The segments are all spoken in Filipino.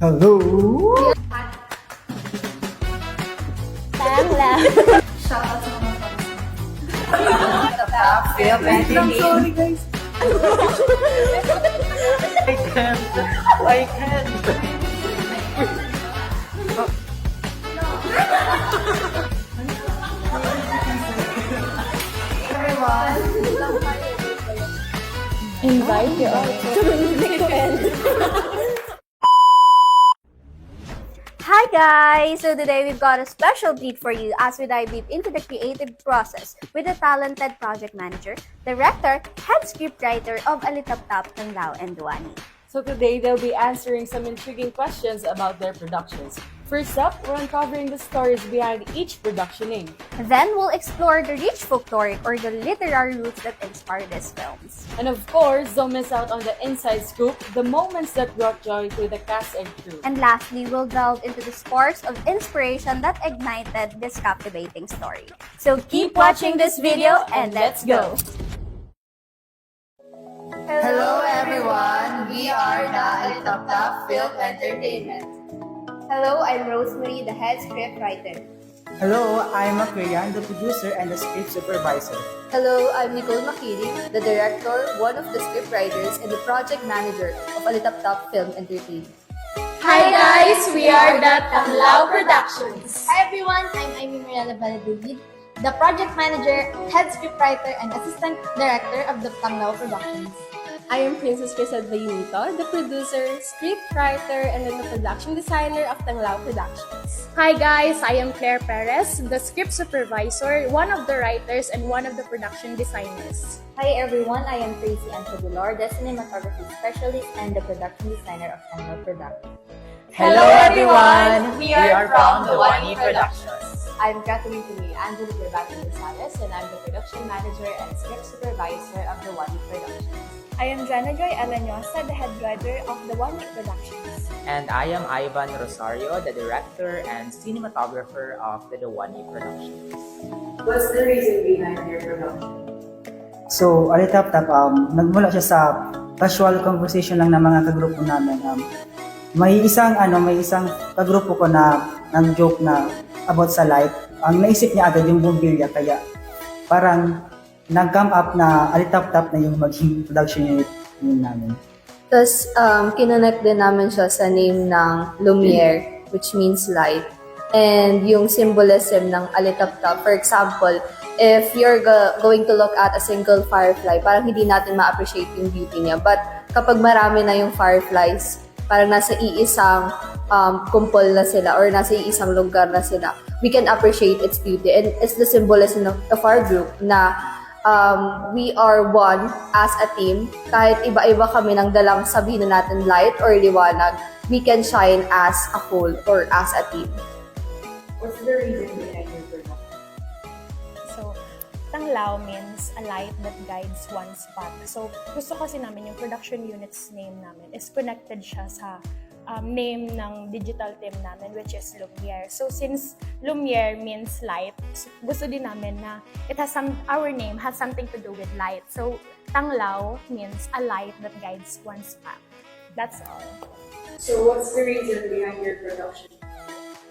Hello? Tangla. Shoutout sa mga fans. Feel I'm sorry guys. I can't. I can't. Invite you all to Hi guys! So today we've got a special treat for you as we dive deep into the creative process with the talented project manager, director, head scriptwriter of Alitaptap, Tanglao, and Duani. So today, they'll be answering some intriguing questions about their productions. First up, we're uncovering the stories behind each production name. Then we'll explore the rich folkloric or the literary roots that inspire these films. And of course, don't miss out on the inside scoop, the moments that brought joy to the cast and crew. And lastly, we'll delve into the sparks of inspiration that ignited this captivating story. So keep watching this video and let's go! Hello everyone, we are the Alitaptap Film Entertainment. Hello, I'm Rosemary, the head scriptwriter. Hello, I'm Aquarian, the producer and the script supervisor. Hello, I'm Nicole Makiri, the director, one of the scriptwriters, and the project manager of Alitaptap Film Entertainment. Hi guys, we are the Tanglao Productions. Hi everyone, I'm Amy Mirella Valladolid, the project manager, head scriptwriter, and assistant director of the Tanglao Productions. I am Princess Crisel Bayunito, the producer, scriptwriter, and the production designer of Tanglao Productions. Hi guys, I am Claire Perez, the script supervisor, one of the writers, and one of the production designers. Hi everyone, I am Tracy Antabular, the cinematography specialist and the production designer of Tanglao Productions. Hello everyone! We are from the Wani Productions. I'm Catherine Tumi, Angelo Gerbato Rosales, and I'm the production manager and script supervisor of the Wani Productions. I am Jana Joy Alanyosa, the head writer of the One Week Productions. And I am Ivan Rosario, the director and cinematographer of the Dewani Productions. What's the reason behind your production? So, Alitaptap, nagmula siya sa casual conversation lang ng mga kagrupo namin. May isang kagrupo ko na nag-joke na about sa light. Ang naisip niya agad yung bumbilya, kaya parang nag-come up na Alitaptap na yung maging production unit namin. Tapos, kinonect din namin siya sa name ng Lumiere, which means light. And yung symbolism ng Alitaptap, for example, if you're going to look at a single firefly, parang hindi natin ma-appreciate yung beauty niya. But kapag marami na yung fireflies, parang nasa iisang kumpol na sila or nasa iisang lugar na sila, we can appreciate its beauty. And it's the symbolism of our group na we are one as a team. Kahit iba-iba kami ng dalang sabihin na natin light or liwanag, we can shine as a whole or as a team. What's the reason behind your production? So, Tanglao means a light that guides one's path. So, gusto kasi namin yung production unit's name namin is connected siya sa name ng digital team namin, which is Lumiere. So, since Lumiere means light, gusto din namin na our name has something to do with light. So, Tanglao means a light that guides one's path. That's all. So what's the reason behind your production?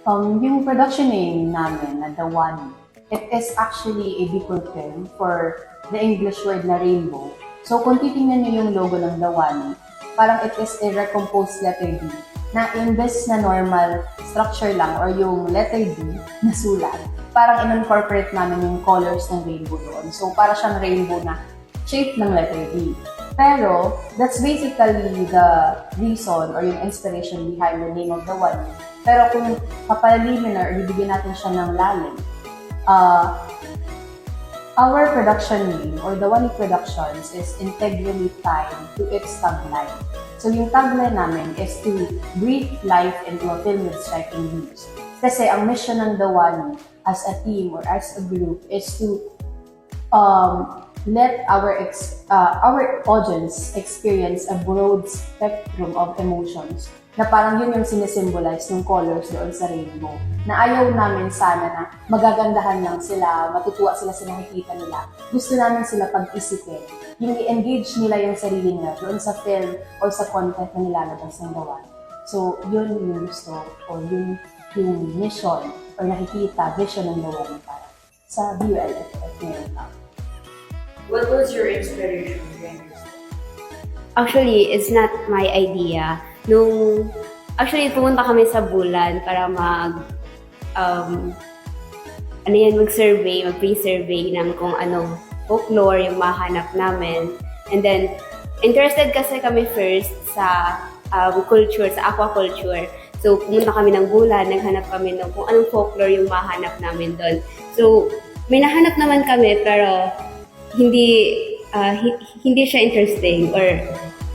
Yung production name namin na The One, it is actually a Bicol term for the English word na rainbow. So kung titingnan niyo yung logo ng The One, parang it is a recomposed letter D na imbes na normal structure lang or yung letter D na sulat, parang in-incorporate namin yung colors ng rainbow doon. So para siyang rainbow na shape ng letter D. Pero that's basically the reason or yung inspiration behind the name of The One. Pero kung papalimin or bibigyan natin siya ng lalim, our production name or The One Productions is integrally tied to its tagline. So yung tagline namin is to breathe life into a film with striking views. Kasi ang mission ng The One as a team or as a group is to let our audience experience a broad spectrum of emotions na parang yun yung sinisimbolize ng colors doon sa rainbow. Na ayaw namin sana na magagandahan lang sila, matutuwa sila sa nakikita nila. Gusto namin sila pag-isipin. Yung i-engage nila yung sarili nila doon sa film or sa content na nilalabas ng gawa. So, yun yung gusto o yung mission or nakikita, vision ng Lawani para sa BULFF ngayon lang. What was your inspiration during this? Actually, it's not my idea. Actually, pumunta kami sa Bulan para mag-survey, mag-pre-survey ng kung anong folklore yung mahanap namin. And then, interested kasi kami first sa culture, sa aquaculture. So, pumunta kami ng Bulan, naghanap kami ng kung anong folklore yung mahanap namin doon. So, may nahanap naman kami, pero hindi siya interesting, or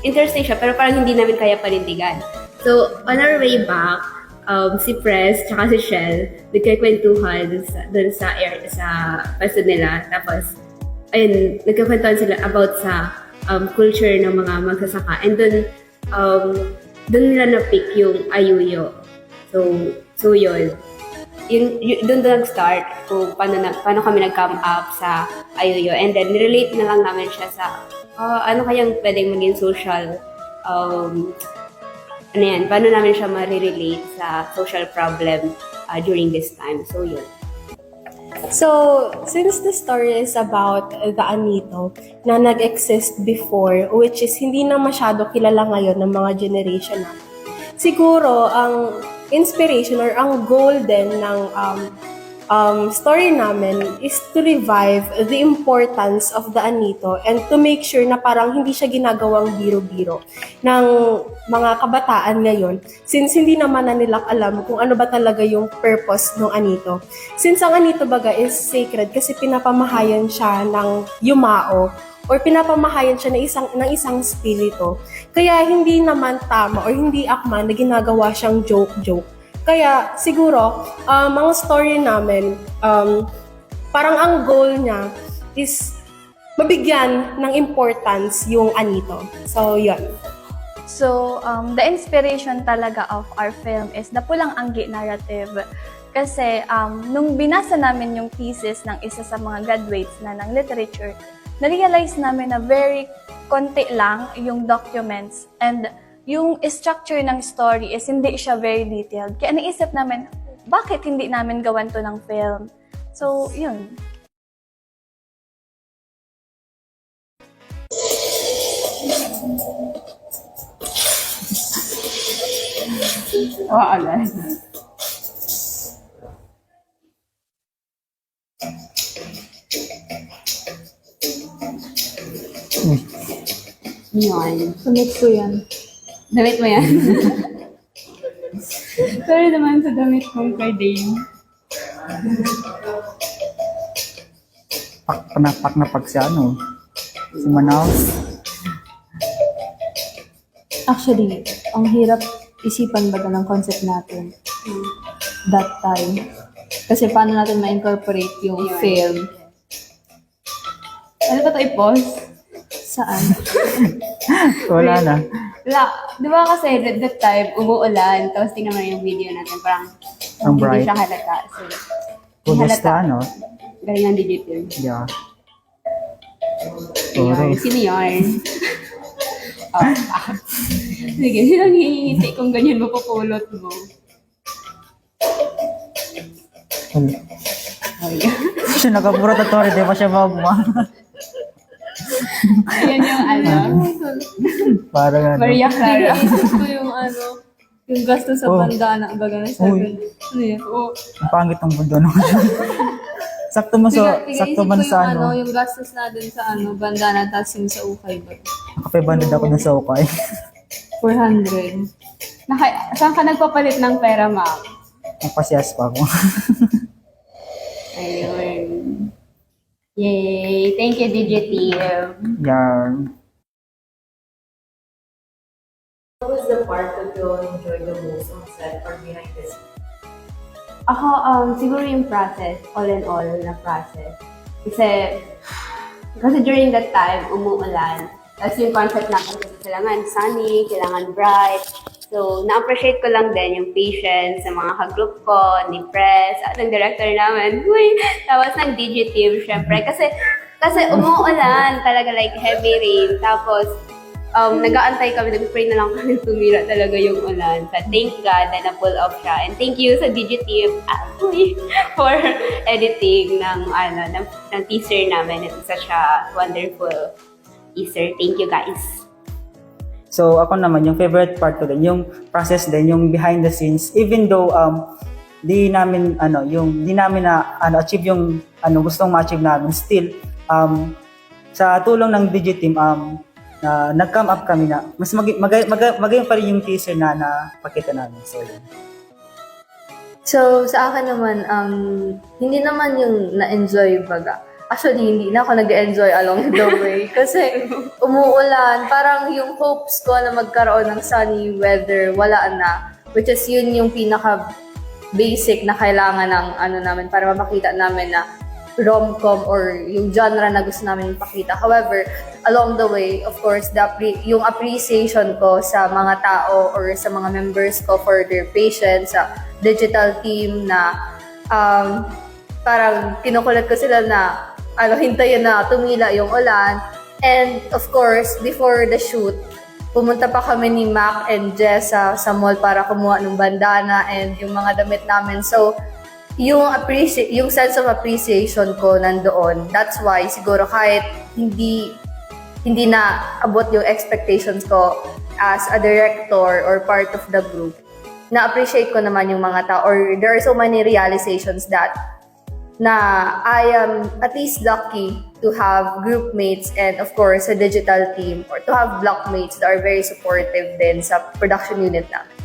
interesting siya, pero parang hindi namin kaya panindigan. So, on our way back, si Press tsaka si Shell, nagkikwentuhan dun sa pwesto nila. Tapos, ayun, nagkikwentuhan sila about sa culture ng mga magsasaka. And dun nila na-pick yung ayuyo. So yun. Doon nag-start kung paano kami nag-come up sa ayuyo. And then, nirelate na lang namin siya sa ano kayang pwedeng maging social, paano namin siya ma-relate sa social problem during this time. So, yun. So, since the story is about the Anito na nag-exist before, which is hindi na masyado kilala ngayon ng mga generation natin, siguro ang inspiration or ang goal din ng story namin is to revive the importance of the Anito and to make sure na parang hindi siya ginagawang biro-biro ng mga kabataan ngayon, since hindi naman na nila alam kung ano ba talaga yung purpose ng Anito. Since ang Anito baga is sacred kasi pinapamahayan siya ng yumao or pinapamahayan siya ng isang spirito. Kaya hindi naman tama or hindi akma na ginagawa siyang joke-joke. Kaya siguro, mga story namin, parang ang goal niya is mabigyan ng importance yung Anito. So, yun. So, the inspiration talaga of our film is the Pulang Anggi narrative. Kasi nung binasa namin yung thesis ng isa sa mga graduates na ng literature, na-realize namin na very konti lang yung documents and yung structure ng story is hindi siya very detailed. Kaya naisip namin, bakit hindi namin gawan to ng film? So, yun. Alay. Yun. Sunod ko yan. Damit mo yan? Sorry naman sa damit kong kay Dane. Pak na pag siya, si Manaus. Actually, ang hirap isipan ba ng concept natin that time. Kasi paano natin ma-incorporate yung film? Ano ba ito i-pause? Saan? Wala na. Wala. Di ba kasi that time, umuulan, tapos tingnan mo yung video natin, parang Ang bright. hindi siya halata. So, Pulis ka, galing ng digital. Yeah. Ayun, Sorry. sino yun? Sige, sinang hihingiti kung ganyan mapupulot mo? Siya nagapura tatori, di ba siya magma? Ayan yung Parang Maria Clara. Naisip ko yung yung gasto sa bandana. Baga na Uy. Ano yun? Oo. Ang pangit ng bundo nung sakto man sa yung gastos natin sa bandana tapos yung sa ukay ba? Nakapibanded ako dun sa ukay. 400. Saan ka nagpapalit ng pera, Ma'am? Napasiyas pa ako. Ayun. Yay! Thank you, Digitive. Yarn. What was the part that you all enjoyed the most on set or behind the scenes? Ako, siguro yung process, all in all na process. Kasi during that time, umuulan. Tapos yung concept natin kasi kailangan sunny, kailangan bright. So, na-appreciate ko lang din yung patience sa mga ka-group ko, ni Press, at ng director namin. Uy! Tapos ng Digitive, syempre. Kasi umuulan talaga, like heavy rain. Tapos, nag-aantay kami, nag-pray na lang kami tumira talaga yung ulan. So, thank God na na-pull off siya. And thank you sa Digiteam for editing ng teaser namin. At isa siya wonderful teaser. Thank you, guys. So ako naman, yung favorite part ko din, yung process din, yung behind the scenes. Even though di namin na achieve yung gustong ma-achieve namin, still sa tulong ng Digiteam nag-come up kami na mas magayon pa rin yung teaser na napakita namin. So, sa akin naman, hindi naman yung na-enjoy baga. Actually, hindi na ako nag-enjoy along the way. Kasi umuulan, parang yung hopes ko na magkaroon ng sunny weather, wala na. Which is yun yung pinaka-basic na kailangan ng namin para mapakita namin na rom-com or yung genre na gusto namin ipakita. However, along the way, of course, yung appreciation ko sa mga tao or sa mga members ko for their patience, sa digital team na parang kinukulat ko sila na hintayin na tumila yung ulan. And of course, before the shoot, pumunta pa kami ni Mac and Jess sa mall para kumuha ng bandana and yung mga damit namin. So, yung sense of appreciation ko nandoon. That's why siguro kahit hindi na abot yung expectations ko as a director or part of the group, na-appreciate ko naman yung mga tao, or there are so many realizations that na I am at least lucky to have group mates and of course a digital team, or to have blockmates that are very supportive din sa production unit namin.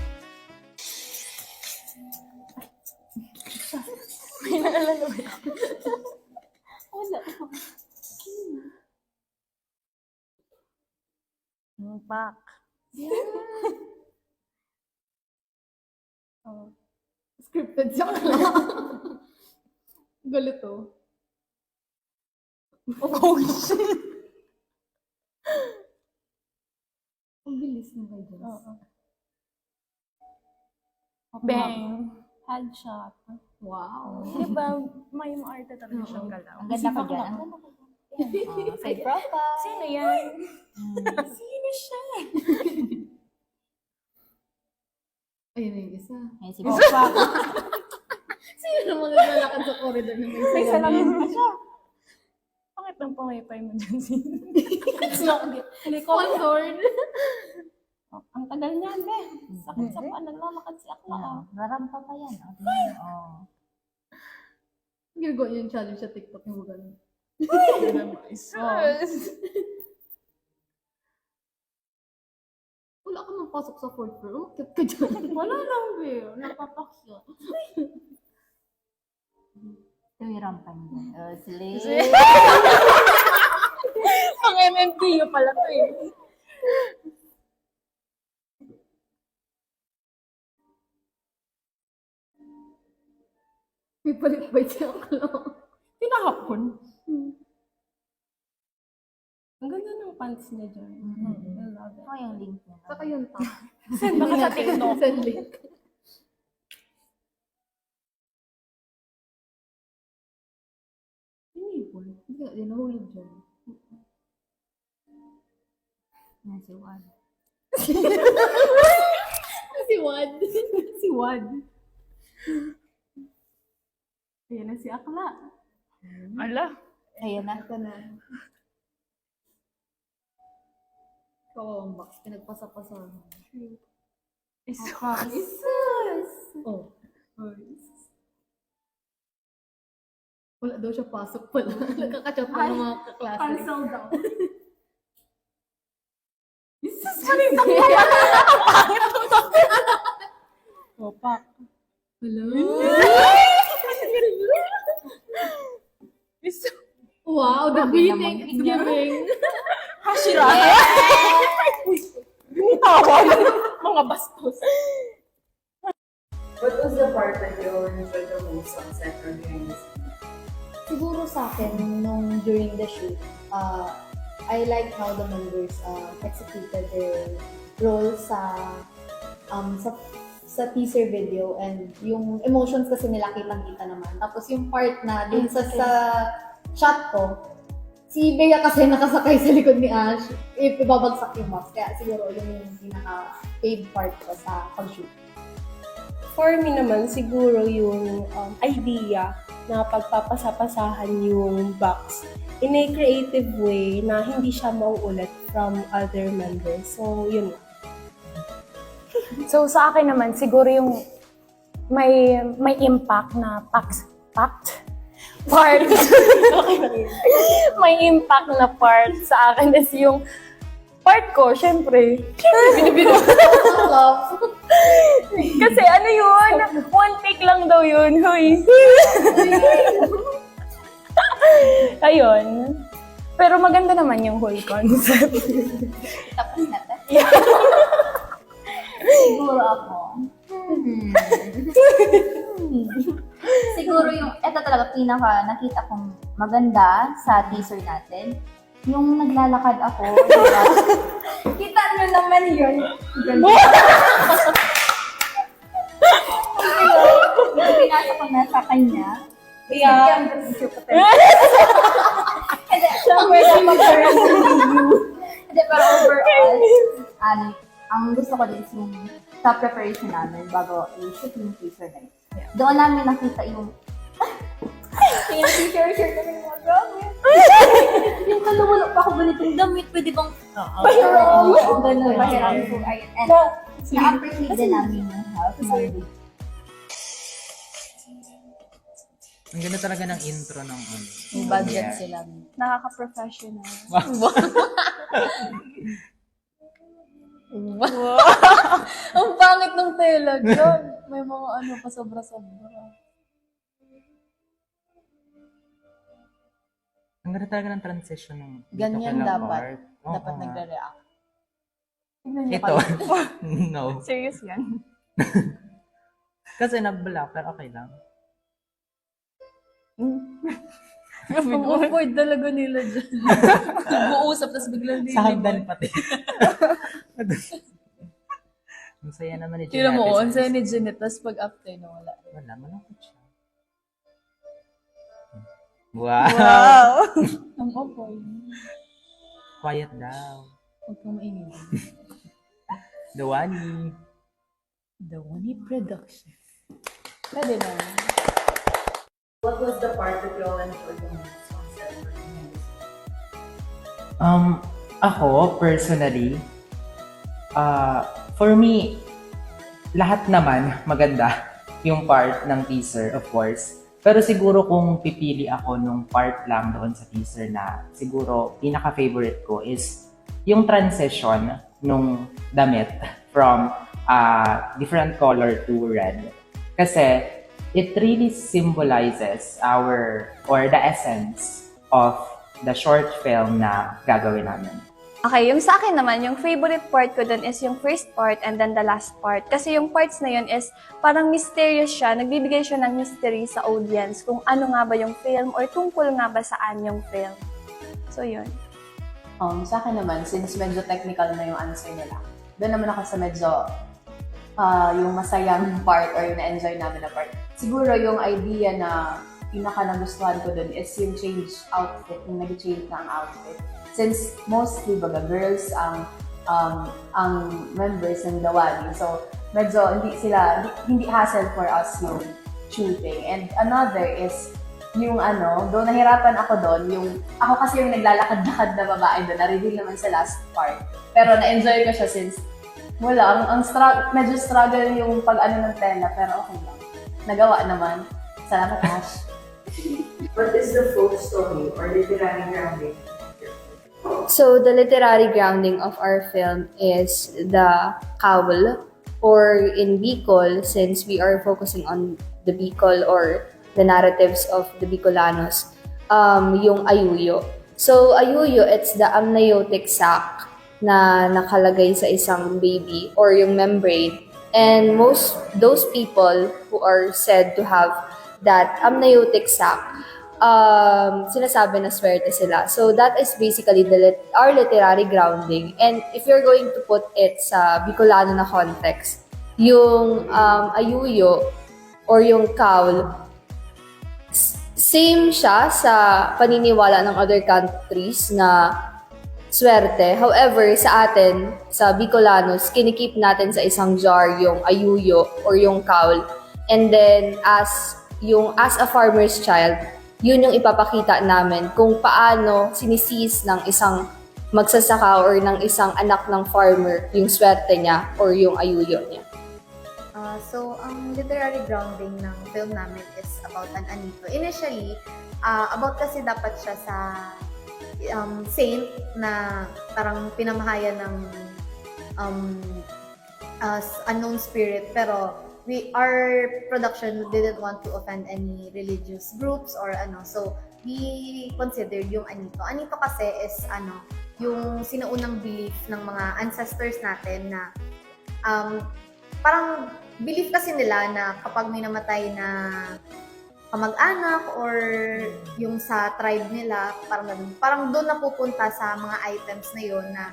May naalala mo yan? Wala. Pak. Scripted siya. Galito. Oh, shit. Ang bilis ng kay Jess. Bang. Headshot. Wow. Diba, may maarte talaga siyang galaw. Ang ganda pa dyan. Side profile. Sino yan? Sino siya? Ayun na yung isa. Ayun si Papa. Sino naman naglalakad sa corridor na may salamin na siya. Bakit ang pangaypay mo dyan, It's not good. Sponsored. Ang tagal niyan, be. Sakit sa paan, naglalakad si Akla. Rarampa pa yan. Ginagawa niya yung challenge sa TikTok yung ganun. Wala ka nang pasok sa fourth floor. Umakit ka dyan. Wala lang, be. Napapaksya. Tuwiran pa niya. Slay. Ang MMDU pala to eh. May palit-bait siya ako. Tinahapon. Ang ganda ng pants niya dyan. I love it. Yung link niya. Saka yung top. Send baka sa TikTok. Send link. Inipon. Hindi nga, di nahulog dyan. Yan si Juan. Si Wad. Si Wad. Ayan na si Akla. Ala. Ayan na. Kawawang box. Pinagpasa-pasa. Isus. Oh. Wala daw siya pasok pala. Nagkakachat pa ng mga kaklase. Cancel daw. Isus! Opak. Hello? Isus. Wow, the beating. It's giving. Hashira. Binitawan. Mga bastos. What was the part that you enjoyed the most on set or during the scene? Siguro sa akin, during the shoot, I like how the members executed their role sa teaser video, and yung emotions kasi nila kitang-kita naman. Tapos yung part na dun sa shot ko, Si Bea kasi nakasakay sa likod ni Ash, ibabagsak yung box. Kaya siguro yun yung pinaka-paid part ko sa pag-shoot. For me naman, siguro yung idea na pagpapasapasahan yung box in a creative way na hindi siya mauulit from other members. So, yun lang. So sa akin naman, siguro yung may impact na part. May impact na part sa akin is yung part ko, syempre. Kasi ano yun? One take lang daw yun. Huy. Ayun. Pero maganda naman yung whole concept. Tapos na to. Siguro ako. Siguro yung, eto talaga pinaka nakita kong maganda sa teaser natin. Yung naglalakad ako, diba? Kita nyo naman yun. Yung pinasa ko na sa kanya. Yeah. Hindi, pero overall, ang gusto ko din is yung top preparation namin bago i-shoot yung teaser na yun. Doon namin nakita yung share kami ng mga gamit. Yung kalawalo pa ako ganitong damit, pwede bang pahiram? Ganun, pahiram po. And na-appreciate din namin yung help ng baby. Ang ganda talaga ng intro ng ano. Yung budget sila. Nakaka-professional. Ang pangit ng tela dyan. May mga ano pa sobra-sobra. Ang ganda talaga ng transition ng Ganyan dito kay dapat. Lapart. Dapat nga. nagre-react. Ito. No. Serious yan. Kasi nabla, pero okay lang. Ang awkward talaga nila dyan. Nag-uusap, tapos biglang Sa hagdan pati. Ang saya naman ni Jeanette. Tira mo, ang saya ni Jeanette, tapos pag after na wala. Wala, malungkot siya. Wow! Ang awkward. Quiet daw. Huwag kang maingay. The Wani. The Wani Production. Pwede na. What was the part that you all enjoyed the most on set for you? Ako, personally, for me, lahat naman maganda yung part ng teaser, of course. Pero siguro kung pipili ako nung part lang doon sa teaser na siguro pinaka-favorite ko is yung transition nung damit from different color to red. Kasi it really symbolizes the essence of the short film na gagawin namin. Okay, yung sa akin naman, yung favorite part ko dun is yung first part and then the last part. Kasi yung parts na yun is parang mysterious siya. Nagbibigay siya ng mystery sa audience kung ano nga ba yung film or tungkol nga ba saan yung film. So, yun. Sa akin naman, since medyo technical na yung answer nila, doon naman ako sa medyo yung masayang part or yung na-enjoy namin na part. Siguro yung idea na pinaka nagustuhan ko dun is yung change outfit, yung nag-change na ang outfit. Since mostly baga girls ang members ng Dawani. So medyo hindi hassle for us yung shooting. And another is yung doon nahirapan ako doon, ako kasi yung naglalakad-lakad na babae doon, na-reveal naman sa last part. Pero na-enjoy ko siya since medyo struggle yung pag-ano ng tela, pero okay lang. Nagawa naman. Salamat, Ash. What is the folk story or literary grounding? So, the literary grounding of our film is the Kawl, or in Bicol, since we are focusing on the Bicol or the narratives of the Bicolanos, yung Ayuyo. So, Ayuyo, it's the amniotic sac na nakalagay sa isang baby or yung membrane. And those people who are said to have that amniotic sac, sinasabi na swerte sila. So that is basically our literary grounding. And if you're going to put it sa Bicolano na context, yung ayuyo or yung kaul Same siya sa paniniwala ng other countries na swerte. However, sa atin, sa Bicolanos, kinikip natin sa isang jar yung ayuyo or yung kaul. And then, as a farmer's child, yun yung ipapakita namin kung paano sinisiis ng isang magsasaka or ng isang anak ng farmer yung swerte niya or yung ayuyo niya. So, ang literary grounding ng film namin is about an anito. Initially, about kasi dapat siya sa saint na parang pinamahayan ng unknown spirit. Pero our production didn't want to offend any religious groups or ano. So, we considered yung anito. Anito kasi is yung sinuunang belief ng mga ancestors natin na parang belief kasi nila na kapag may namatay na kamag-anak or yung sa tribe nila, parang doon napupunta sa mga items na yun na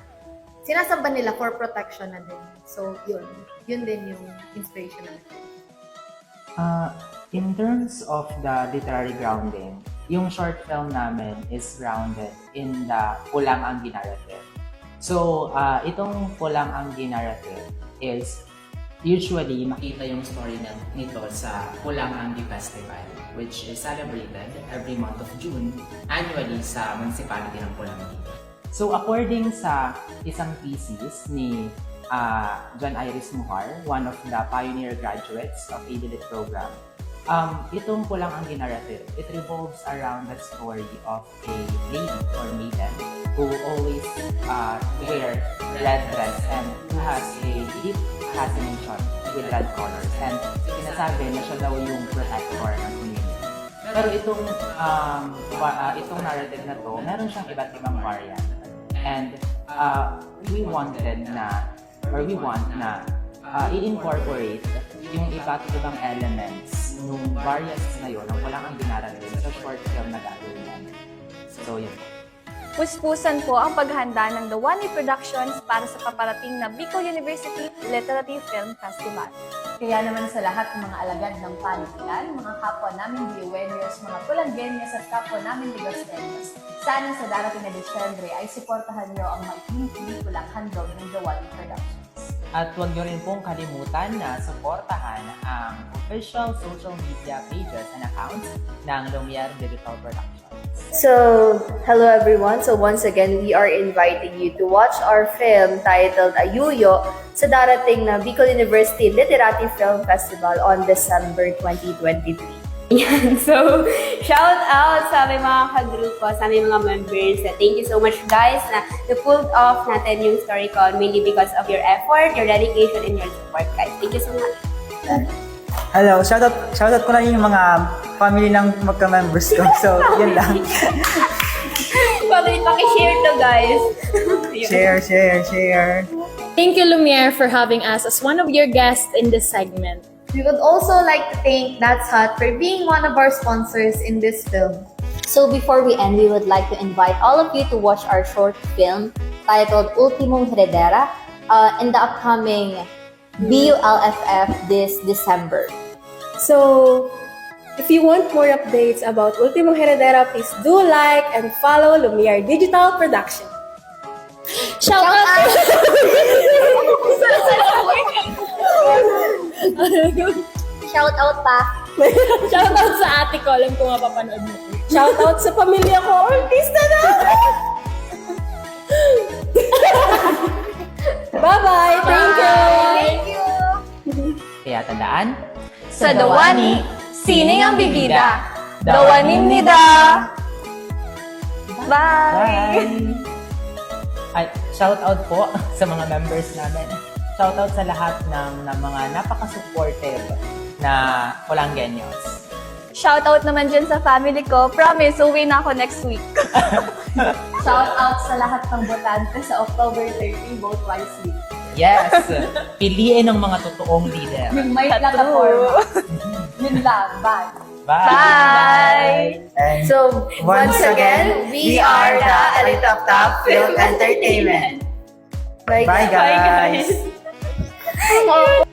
sinasamba nila for protection na din. So, yun din yung inspiration natin. In terms of the literary grounding, yung short film namin is grounded in the Pulang Anggi narrative. So, itong Pulang Anggi narrative is usually makita yung story nito sa Pulang Anggi Festival, which is celebrated every month of June annually sa municipality ng Pulangi. So according sa isang thesis ni John Iris Muhar, one of the pioneer graduates of ADLIT program, itong Pulang Anggi narrative, it revolves around the story of a lady or maiden who always wear red dress and who has a deep fascination with red colors. And sinasabi na siya daw yung protector ng community. Pero itong narrative na to, meron siyang iba't ibang variant. And we want na i-incorporate yung iba't ibang elements ng variants na yun, ang Pulang Anggi narrative sa short film na gagawin namin. So, yun. Puspusan po ang paghahanda ng The One Way Productions para sa paparating na Bicol University Literary Film Festival. Kaya naman sa lahat ng mga alagad ng panitilan, mga kapwa namin Diueños, mga Pulanggeños at kapwa namin Ligosteños, sana sa darating na Disyembre ay suportahan niyo ang maikling pelikulang handog ng The One Way Productions. At huwag niyo rin pong kalimutan na suportahan ang official social media pages and accounts ng Lumiere Digital Productions. So, hello everyone. So once again, we are inviting you to watch our film titled Ayuyo sa darating na Bicol University Literary Film Festival on December 2023. Yan. So, shout out sa aming mga kagrupo, sa aming mga members. Thank you so much guys na pulled off natin yung story ko mainly because of your effort, your dedication, and your support guys. Thank you so much. Hello, shoutout ko na yung mga family ng magka-members ko. So, yun lang. Paki-share to guys. Share. Thank you, Lumiere, for having us as one of your guests in this segment. We would also like to thank That's Hot for being one of our sponsors in this film. So before we end, we would like to invite all of you to watch our short film titled Ultimong Heredera in the upcoming BULFF this December. So, if you want more updates about Ultimong Heredera, please do like and follow Lumiere Digital Production. Shout out! Shout out pa! Shout out sa ate ko, alam ko mapapanood mo. Shout out sa pamilya ko, artista na! Bye-bye! Thank you! Thank you! Kaya tandaan, Sa Dawani, sining ang bibida. Dawanin nida! Bye! Ay, shout out po sa mga members namin. Shout out sa lahat ng mga napaka-supportive na Pulanggeños. Shout out naman dyan sa family ko. Promise, uwi na ako next week. Shout out sa lahat ng botante sa October 30, vote wisely. Yes! Piliin ang mga totoong leader. Yung may plataforma. Yun lang. Bye! Bye! And So, once again, we are the Alitap Top Film Entertainment. Bye Bye guys! Bye, guys!